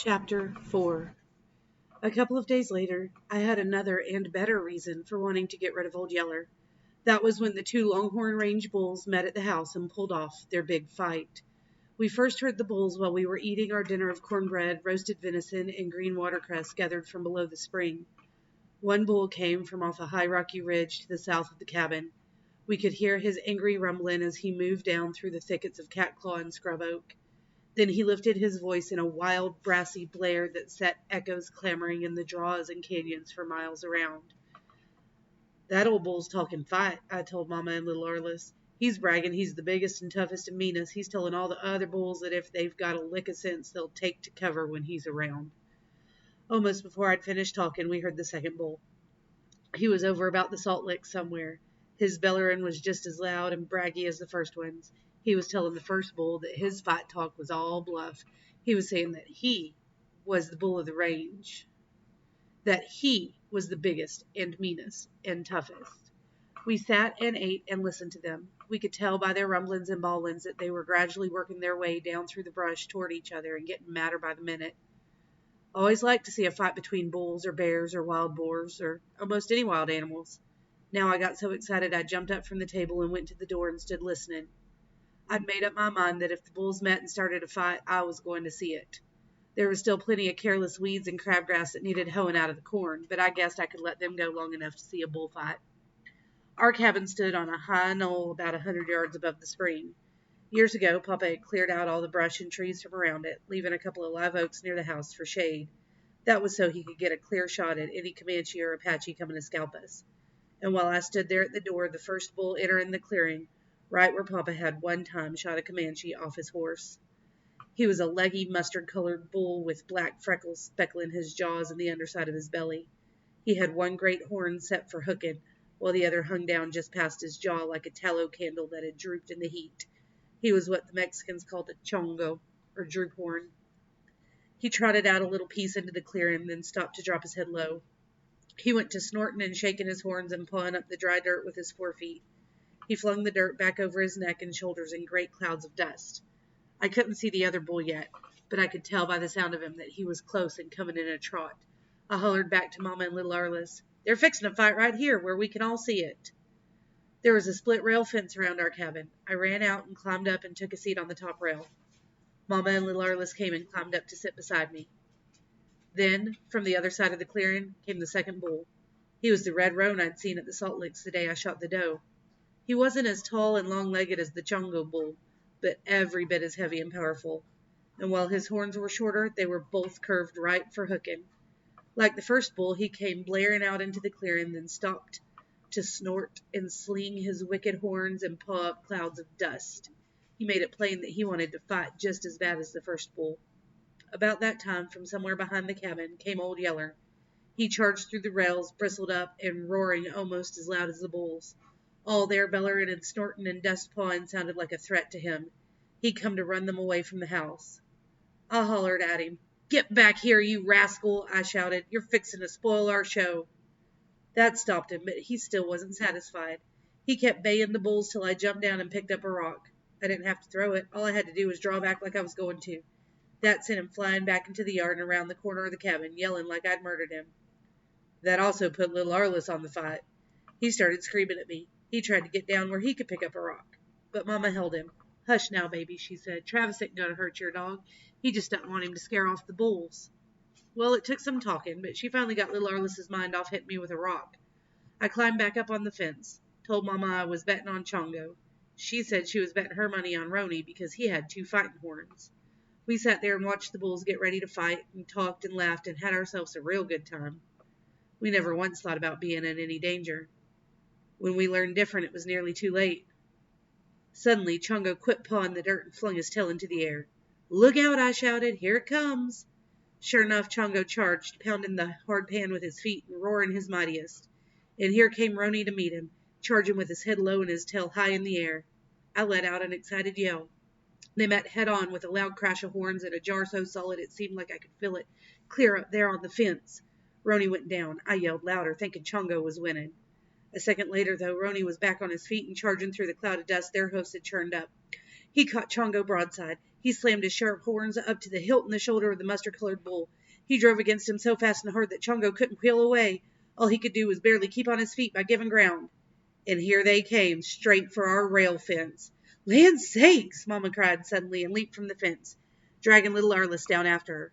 Chapter 4. A couple of days later, I had another and better reason for wanting to get rid of Old Yeller. That was when the two Longhorn Range bulls met at the house and pulled off their big fight. We first heard the bulls while we were eating our dinner of cornbread, roasted venison, and green watercress gathered from below the spring. One bull came from off a high rocky ridge to the south of the cabin. We could hear his angry rumbling as he moved down through the thickets of catclaw and scrub oak. Then he lifted his voice in a wild, brassy blare that set echoes clamoring in the draws and canyons for miles around. "That old bull's talking fight," I told Mama and little Arliss. "He's bragging he's the biggest and toughest and meanest. He's telling all the other bulls that if they've got a lick of sense, they'll take to cover when he's around." Almost before I'd finished talking, we heard the second bull. He was over about the Salt Lick somewhere. His bellering was just as loud and braggy as the first one's. He was telling the first bull that his fight talk was all bluff. He was saying that he was the bull of the range, that he was the biggest and meanest and toughest. We sat and ate and listened to them. We could tell by their rumblings and bawlings that they were gradually working their way down through the brush toward each other and getting madder by the minute. I always liked to see a fight between bulls or bears or wild boars or almost any wild animals. Now I got so excited I jumped up from the table and went to the door and stood listening. I'd made up my mind that if the bulls met and started a fight, I was going to see it. There was still plenty of careless weeds and crabgrass that needed hoeing out of the corn, but I guessed I could let them go long enough to see a bullfight. Our cabin stood on a high knoll about 100 yards above the spring. Years ago, Papa had cleared out all the brush and trees from around it, leaving a couple of live oaks near the house for shade. That was so he could get a clear shot at any Comanche or Apache coming to scalp us. And while I stood there at the door, the first bull entering the clearing, right where Papa had one time shot a Comanche off his horse. He was a leggy, mustard-colored bull with black freckles speckling his jaws and the underside of his belly. He had one great horn set for hooking, while the other hung down just past his jaw like a tallow candle that had drooped in the heat. He was what the Mexicans called a chongo, or droop horn. He trotted out a little piece into the clearing, then stopped to drop his head low. He went to snorting and shaking his horns and pawing up the dry dirt with his forefeet. He flung the dirt back over his neck and shoulders in great clouds of dust. I couldn't see the other bull yet, but I could tell by the sound of him that he was close and coming in a trot. I hollered back to Mama and little Arliss, "They're fixing a fight right here where we can all see it." There was a split rail fence around our cabin. I ran out and climbed up and took a seat on the top rail. Mama and little Arliss came and climbed up to sit beside me. Then, from the other side of the clearing, came the second bull. He was the red roan I'd seen at the Salt Licks the day I shot the doe. He wasn't as tall and long-legged as the Chongo bull, but every bit as heavy and powerful. And while his horns were shorter, they were both curved right for hooking. Like the first bull, he came blaring out into the clearing, then stopped to snort and sling his wicked horns and paw up clouds of dust. He made it plain that he wanted to fight just as bad as the first bull. About that time, from somewhere behind the cabin, came Old Yeller. He charged through the rails, bristled up, and roaring almost as loud as the bulls. All their bellering and snorting and dust pawing sounded like a threat to him. He'd come to run them away from the house. I hollered at him. "Get back here, you rascal," I shouted. "You're fixing to spoil our show." That stopped him, but he still wasn't satisfied. He kept baying the bulls till I jumped down and picked up a rock. I didn't have to throw it. All I had to do was draw back like I was going to. That sent him flying back into the yard and around the corner of the cabin, yelling like I'd murdered him. That also put little Arliss on the fight. He started screaming at me. He tried to get down where he could pick up a rock. But Mama held him. "Hush now, baby," she said. "Travis ain't going to hurt your dog. He just doesn't want him to scare off the bulls." Well, it took some talking, but she finally got little Arliss's mind off hitting me with a rock. I climbed back up on the fence, told Mama I was betting on Chongo. She said she was betting her money on Roni because he had 2 fighting horns. We sat there and watched the bulls get ready to fight and talked and laughed and had ourselves a real good time. We never once thought about being in any danger. When we learned different, it was nearly too late. Suddenly, Chongo quit pawing the dirt and flung his tail into the air. "Look out," I shouted. "Here it comes." Sure enough, Chongo charged, pounding the hard pan with his feet and roaring his mightiest. And here came Roni to meet him, charging with his head low and his tail high in the air. I let out an excited yell. They met head-on with a loud crash of horns and a jar so solid it seemed like I could feel it clear up there on the fence. Roni went down. I yelled louder, thinking Chongo was winning. A second later, though, Roni was back on his feet and charging through the cloud of dust their host had churned up. He caught Chongo broadside. He slammed his sharp horns up to the hilt in the shoulder of the mustard-colored bull. He drove against him so fast and hard that Chongo couldn't wheel away. All he could do was barely keep on his feet by giving ground. And here they came, straight for our rail fence. "Land sakes!" Mama cried suddenly and leaped from the fence, dragging little Arliss down after her.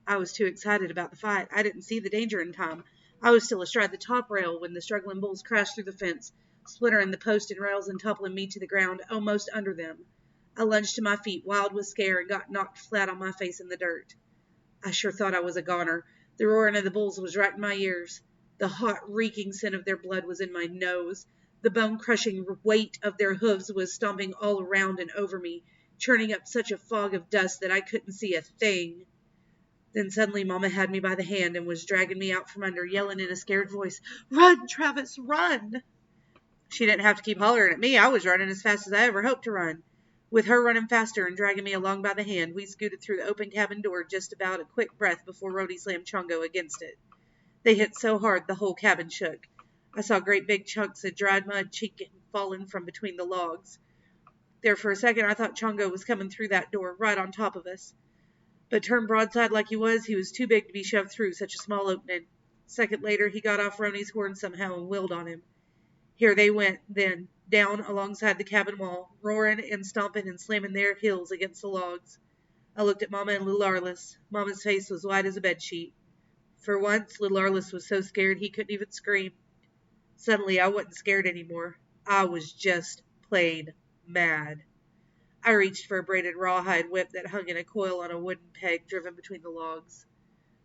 I was too excited about the fight. I didn't see the danger in time. I was still astride the top rail when the struggling bulls crashed through the fence, splintering the post and rails and toppling me to the ground almost under them. I lunged to my feet, wild with scare, and got knocked flat on my face in the dirt. I sure thought I was a goner. The roaring of the bulls was right in my ears. The hot, reeking scent of their blood was in my nose. The bone-crushing weight of their hooves was stomping all around and over me, churning up such a fog of dust that I couldn't see a thing. Then suddenly Mama had me by the hand and was dragging me out from under, yelling in a scared voice, "Run, Travis, run!" She didn't have to keep hollering at me. I was running as fast as I ever hoped to run. With her running faster and dragging me along by the hand, we scooted through the open cabin door just about a quick breath before Rhodey slammed Chongo against it. They hit so hard the whole cabin shook. I saw great big chunks of dried mud cheeking falling from between the logs. There for a second I thought Chongo was coming through that door right on top of us. But turned broadside like he was too big to be shoved through such a small opening. A second later he got off Roni's horn somehow and wheeled on him. Here they went, then, down alongside the cabin wall, roaring and stomping and slamming their heels against the logs. I looked at Mama and little Arliss. Mama's face was white as a bedsheet. For once, little Arliss was so scared he couldn't even scream. Suddenly, I wasn't scared anymore. I was just plain mad. I reached for a braided rawhide whip that hung in a coil on a wooden peg driven between the logs.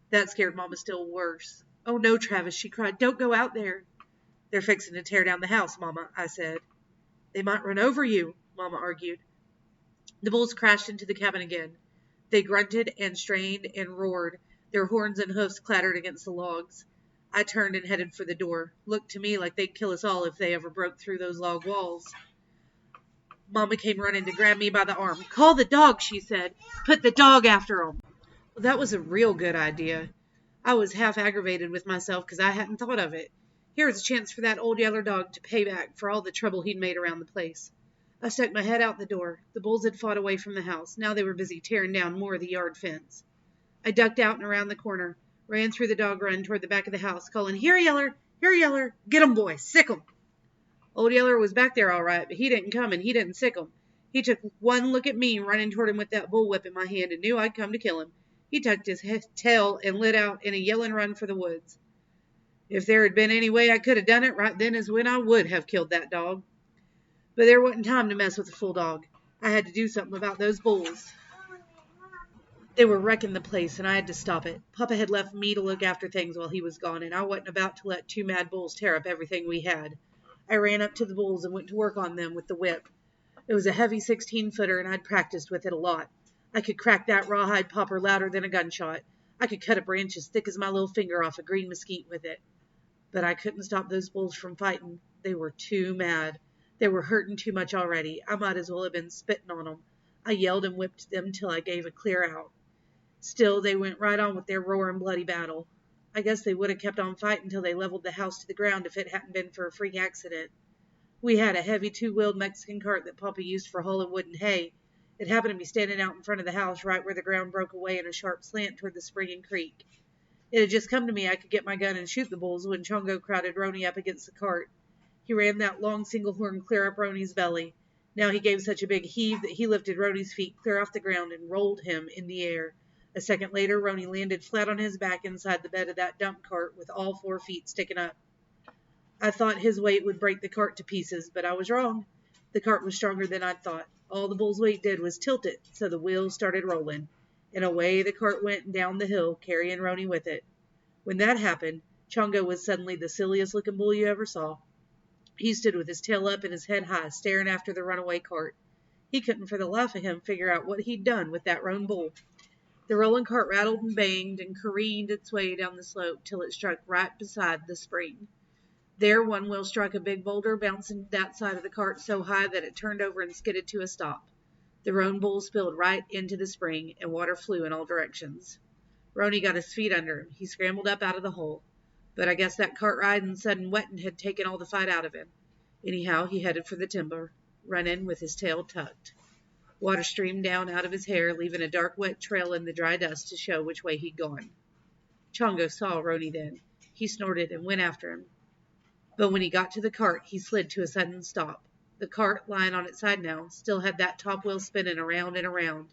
That scared Mama still worse. "Oh, no, Travis," she cried. "Don't go out there." "They're fixing to tear down the house, Mama," I said. "They might run over you," Mama argued. The bulls crashed into the cabin again. They grunted and strained and roared. Their horns and hoofs clattered against the logs. I turned and headed for the door. Looked to me like they'd kill us all if they ever broke through those log walls. Mama came running to grab me by the arm. "Call the dog," she said. "Put the dog after 'em." Well, that was a real good idea. I was half aggravated with myself because I hadn't thought of it. Here was a chance for that old yeller dog to pay back for all the trouble he'd made around the place. I stuck my head out the door. The bulls had fought away from the house. Now they were busy tearing down more of the yard fence. I ducked out and around the corner, ran through the dog run toward the back of the house, calling, "Here, Yeller! Here, Yeller! Get 'em, boy! Sick 'em!" Old Yeller was back there all right, but he didn't come and he didn't sick 'em. He took one look at me running toward him with that bullwhip in my hand and knew I'd come to kill him. He tucked his tail and lit out in a yelling run for the woods. If there had been any way I could have done it, right then is when I would have killed that dog. But there wasn't time to mess with a full dog. I had to do something about those bulls. They were wrecking the place, and I had to stop it. Papa had left me to look after things while he was gone, and I wasn't about to let two mad bulls tear up everything we had. I ran up to the bulls and went to work on them with the whip. It was a heavy 16-footer, and I'd practiced with it a lot. I could crack that rawhide popper louder than a gunshot. I could cut a branch as thick as my little finger off a green mesquite with it. But I couldn't stop those bulls from fighting. They were too mad. They were hurting too much already. I might as well have been spitting on them. I yelled and whipped them till I gave a clear out. Still, they went right on with their roaring bloody battle. I guess they would have kept on fighting till they leveled the house to the ground if it hadn't been for a freak accident. We had a heavy two-wheeled Mexican cart that Papa used for hauling wood and hay. It happened to be standing out in front of the house right where the ground broke away in a sharp slant toward the spring creek. It had just come to me I could get my gun and shoot the bulls when Chongo crowded Roni up against the cart. He ran that long single horn clear up Roni's belly. Now he gave such a big heave that he lifted Roni's feet clear off the ground and rolled him in the air. A second later, Roni landed flat on his back inside the bed of that dump cart with all 4 feet sticking up. I thought his weight would break the cart to pieces, but I was wrong. The cart was stronger than I'd thought. All the bull's weight did was tilt it, so the wheels started rolling. And away the cart went down the hill, carrying Roni with it. When that happened, Chongo was suddenly the silliest-looking bull you ever saw. He stood with his tail up and his head high, staring after the runaway cart. He couldn't for the life of him figure out what he'd done with that roan bull. The rolling cart rattled and banged and careened its way down the slope till it struck right beside the spring. There one wheel struck a big boulder, bouncing that side of the cart so high that it turned over and skidded to a stop. The roan bull spilled right into the spring, and water flew in all directions. Roni got his feet under him. He scrambled up out of the hole. But I guess that cart ride and sudden wetting had taken all the fight out of him. Anyhow, he headed for the timber, running with his tail tucked. Water streamed down out of his hair, leaving a dark, wet trail in the dry dust to show which way he'd gone. Chongo saw Roni then. He snorted and went after him. But when he got to the cart, he slid to a sudden stop. The cart, lying on its side now, still had that top wheel spinning around and around.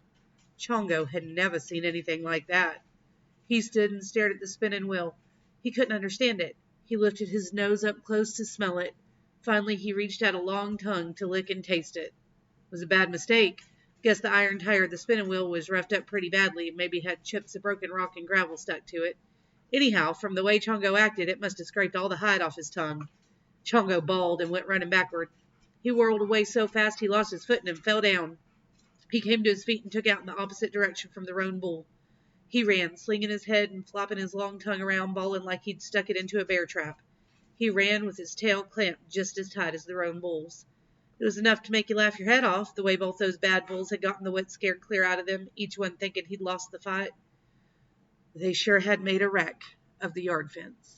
Chongo had never seen anything like that. He stood and stared at the spinning wheel. He couldn't understand it. He lifted his nose up close to smell it. Finally, he reached out a long tongue to lick and taste it. It was a bad mistake. Guess the iron tire of the spinning wheel was roughed up pretty badly, maybe had chips of broken rock and gravel stuck to it. Anyhow, from the way Chongo acted, it must have scraped all the hide off his tongue. Chongo bawled and went running backward. He whirled away so fast he lost his footing and fell down. He came to his feet and took out in the opposite direction from the roan bull. He ran, slinging his head and flopping his long tongue around, bawling like he'd stuck it into a bear trap. He ran with his tail clamped just as tight as the roan bull's. It was enough to make you laugh your head off, the way both those bad bulls had gotten the wet scared clear out of them, each one thinking he'd lost the fight. They sure had made a wreck of the yard fence.